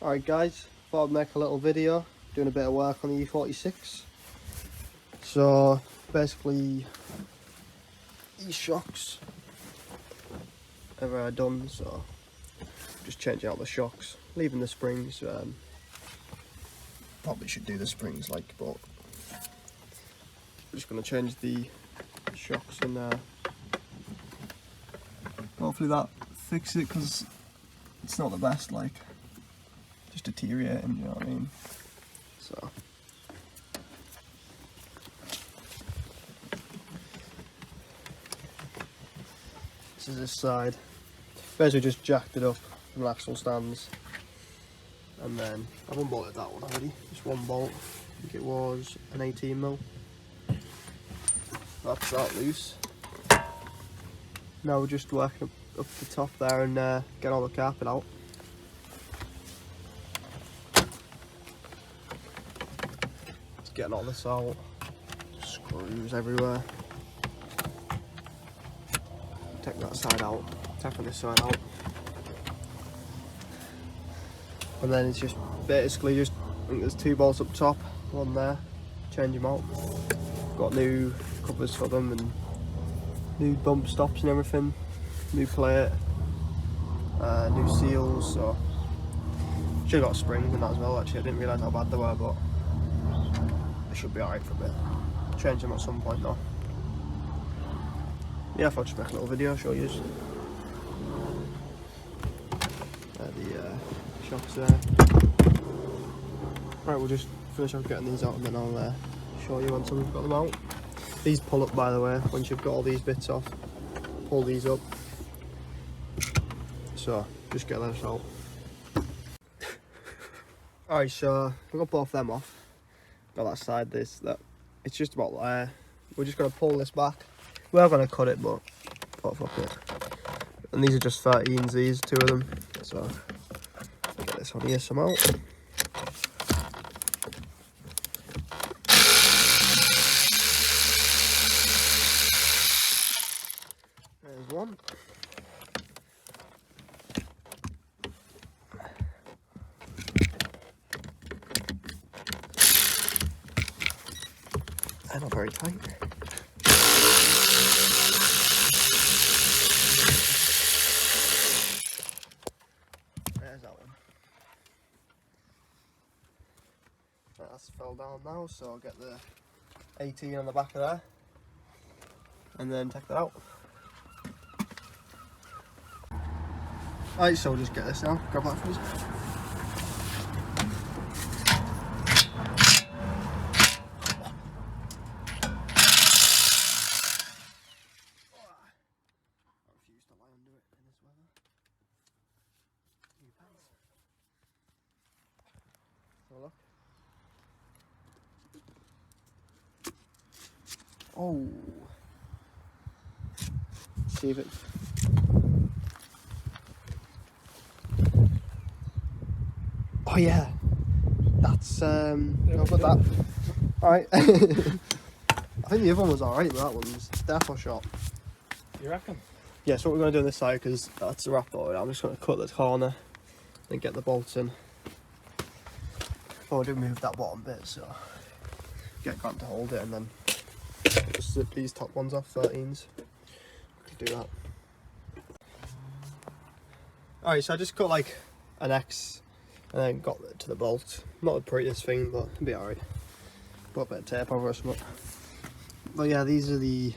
Alright guys, thought I'd make a little video doing a bit of work on the E46. So basically these shocks are done, so just changing out the shocks, leaving the springs. Probably should do the springs but I'm just going to change the shocks and hopefully that fixes it, because it's not the best, just deteriorating, you know what I mean? So this is this side. Basically just jacked it up from the axle stands, and then I've unbolted that one already, just one bolt. I think it was an 18mm. That's that loose. Now we're just working up the top there and get all the carpet out. Just getting all this out. Screws everywhere. Take that side out. Taking this side out. And then it's just basically I think there's two bolts up top, one there. Change them out. Got new covers for them and new bump stops and everything, new plate, new seals, so should have got springs and that as well. Actually, I didn't realise how bad they were, but they should be alright for a bit. Change them at some point though. Yeah, I thought I'd just make a little video, show you. The shocks there. Right, we'll just finish off getting these out and then I'll show you once we've got them out. These pull up, by the way, once you've got all these bits off, pull these up. So, just get those out. Alright, so I've got both them off. Got that side, that. It's just about there. We're just going to pull this back. We are going to cut it, but fuck it. And these are just 13s, these, two of them. So, get this on here somehow. There's one. They're not very tight. There's that one. That's fell down now, so I'll get the 18 on the back of there and then take that out. Alright, so we'll just get this now, grab that for us. I refuse to lie under it in this weather. New pants. Have a look. Oh. See if it. Oh yeah, that's I'll put that. Alright. I think the other one was alright, but that one's definitely shot. You reckon? Yeah, so what we're going to do on this side, because that's the wrap board, I'm just going to cut the corner and get the bolts in. Oh, I did move that bottom bit, so get Grant to hold it and then just zip these top ones off, 13s. Could do that. Alright, so I just cut an X and then got it to the bolt. Not the prettiest thing, but it'll be alright. Put a bit of tape over or something. But yeah, these are the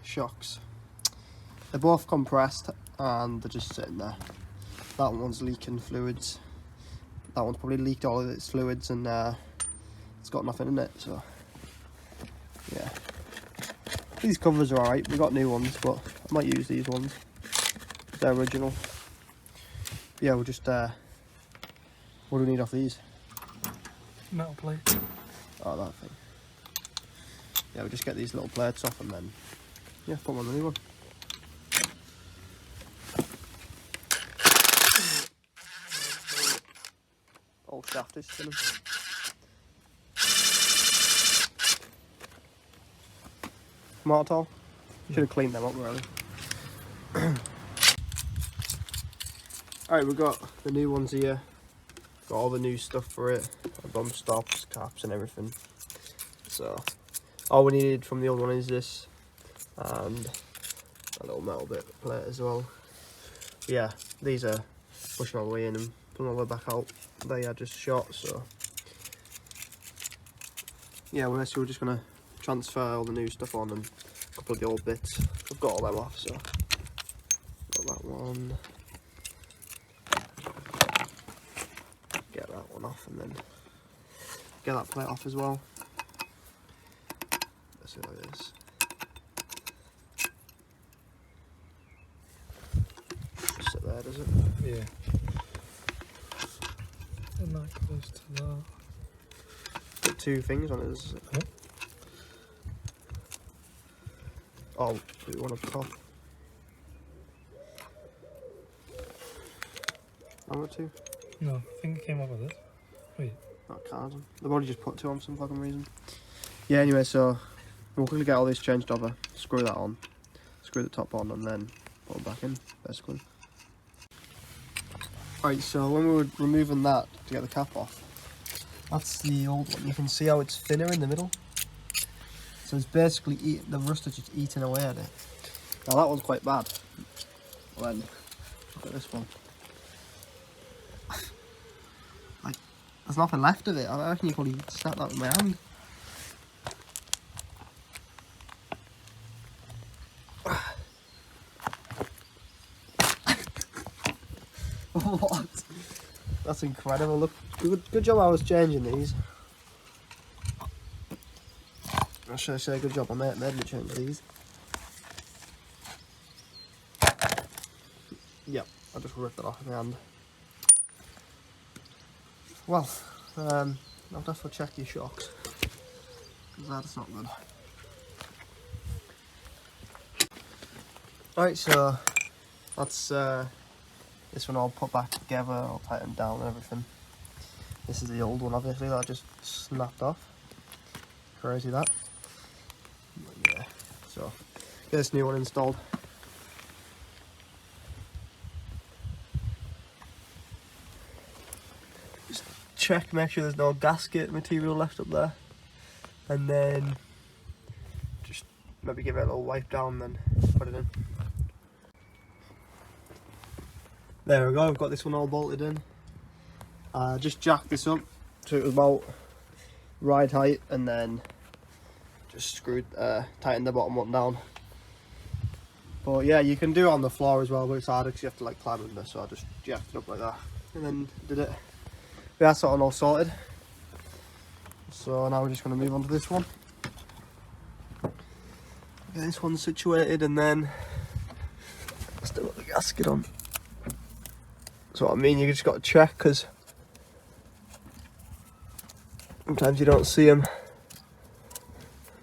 shocks. They're both compressed and they're just sitting there. That one's leaking fluids. That one's probably leaked all of its fluids and it's got nothing in it, so yeah. These covers are alright, we got new ones, but I might use these ones. They're original. But yeah, we'll just what do we need off these? Metal plate. Oh, that thing. Yeah, we'll just get these little plates off and then, yeah, put them on the new one. Old shaft is spinning. Mortal. Should have cleaned them up really. Alright, we've got the new ones here. got all the new stuff for it, bump stops, caps and everything. So all we needed from the old one is this and a little metal bit plate as well. Yeah, these are pushing all the way in and pulling all the way back out. They are just shot, so yeah, we're just gonna transfer all the new stuff on and a couple of the old bits. I've got all them off, so got that one. Get that one off and then get that plate off as well. Let's see like this. Sit there, does it? Yeah. And that goes to that. Got two things on it, is it? Huh? Oh, do one up top. Number two? No, I think it came off of this. Wait. That card. They've already just put two on for some fucking reason. Yeah, anyway, so we'll quickly get all this changed over, screw that on, screw the top on, and then put them back in, basically. Right, so when we were removing that to get the cap off, that's the old one. You can see how it's thinner in the middle. So it's basically the rust is just eating away at it. Now that one's quite bad. Then look at this one. Like, there's nothing left of it. I reckon you probably snap that with my hand. What? That's incredible. Look, good job I was changing these. I should say good job I made me change these. Yep, I just ripped it off in my hand. Well, I'll definitely check your shocks, because that's not good. Right, so that's this one all put back together, all tightened down and everything. This is the old one, obviously, that I just snapped off. Crazy that. But yeah, so get this new one installed. Just check, make sure there's no gasket material left up there, and then just maybe give it a little wipe down, then put it in. There we go, I've got this one all bolted in. Just jacked this up so it was about ride height, and then just screwed, tightened the bottom one down. But yeah, you can do it on the floor as well, but it's harder because you have to like climb under, so I just jacked it up like that and then did it. But that's all sorted. So now we're just going to move on to this one. Get this one situated, and then still got the gasket on. So what I mean, you just got to check, because sometimes you don't see them.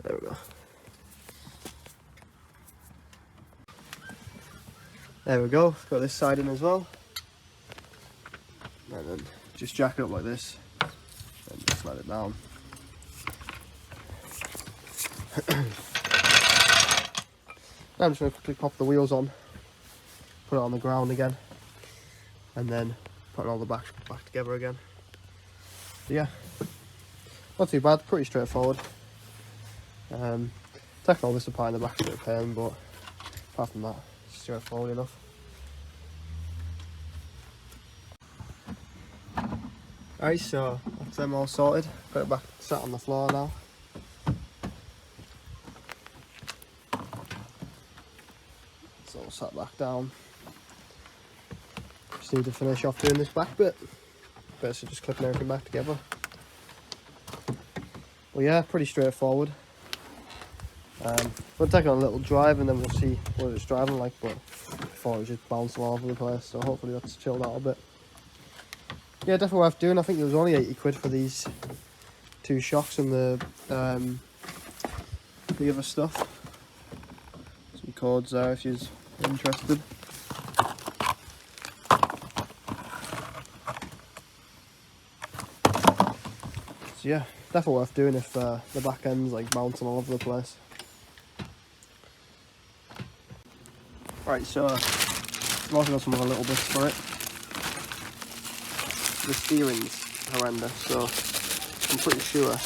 There we go. There we go, got this side in as well. And then just jack it up like this and just let it down. Now I'm just going to quickly pop the wheels on, put it on the ground again, and then put all the back together again. But yeah, not too bad, pretty straightforward. Taking all this apart in the back's a bit of pain, but apart from that, it's straightforward enough. Alright, so that's them all sorted. Got it back sat on the floor now. It's all sat back down. Just need to finish off doing this back bit. Basically just clipping everything back together. Well yeah, pretty straightforward. We'll take it on a little drive and then we'll see what it's driving like, but before it was just bouncing all over the place, so hopefully that's chilled out a bit. Yeah, definitely worth doing. I think it was only 80 quid for these two shocks and the other stuff. Some cords there if you're interested. So yeah, definitely worth doing if the back end's like bouncing all over the place. Right, so I've also got some other little bits for it. the steering's horrendous, so I'm pretty sure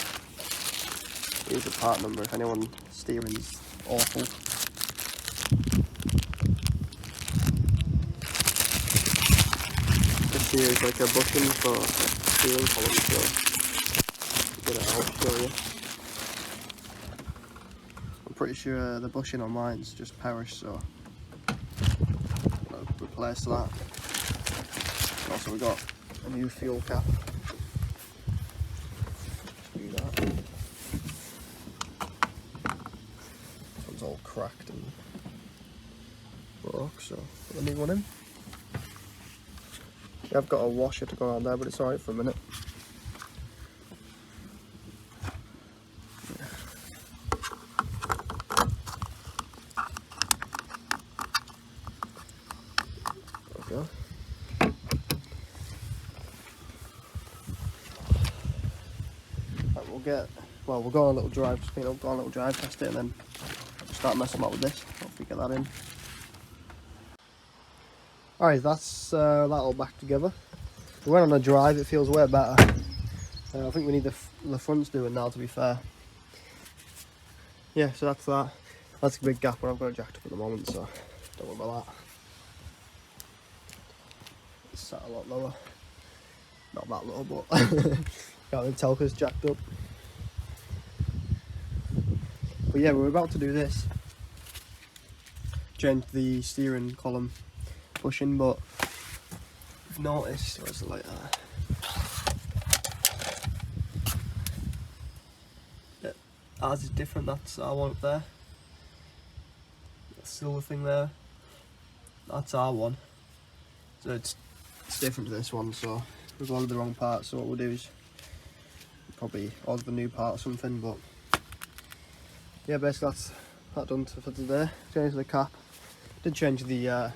here's the part number if anyone steering's awful. This here is like a bushing for steering column, so get it out, show you. I'm pretty sure the bushing on mine's just perished, so I'll replace that. Also we got a new fuel cap. Do that. This one's all cracked and broke, so put the new one in. Yeah, I've got a washer to go around there, but it's alright for a minute. There we go. We'll go on a little drive, just go on a little drive, test it, and then start messing about with this. Hopefully get that in. Alright, that's that all back together. We went on a drive, it feels way better. I think we need the fronts doing now, to be fair. Yeah, so that's that. That's a big gap, but I've got it jacked up at the moment, so don't worry about that. It's sat a lot lower. Not that low, but can't really tell because it's jacked up. But yeah, we're about to do this. Change the steering column bushing, but I've noticed, where's the light there? Yeah, ours is different, that's our one up there. That silver thing there, that's our one. So it's different to this one, so we've ordered the wrong part, so what we'll do is probably order the new part or something, but yeah, basically that's that done for today. Change the cap. Did change the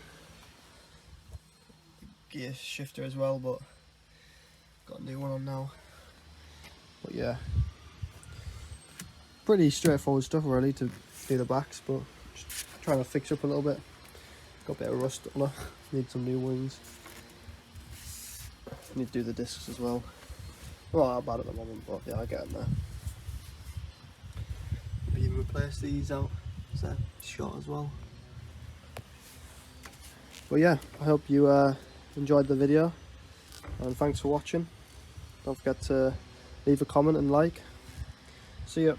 gear shifter as well, but got a new one on now. But yeah, pretty straightforward stuff really to do the backs, but just trying to fix up a little bit. Got a bit of rust on her. Need some new wings. Need to do the discs as well. Not that bad at the moment, but yeah, I get them there. Maybe even replace these out, so they're short as well. But yeah, I hope you enjoyed the video, and thanks for watching. Don't forget to leave a comment and like. See ya.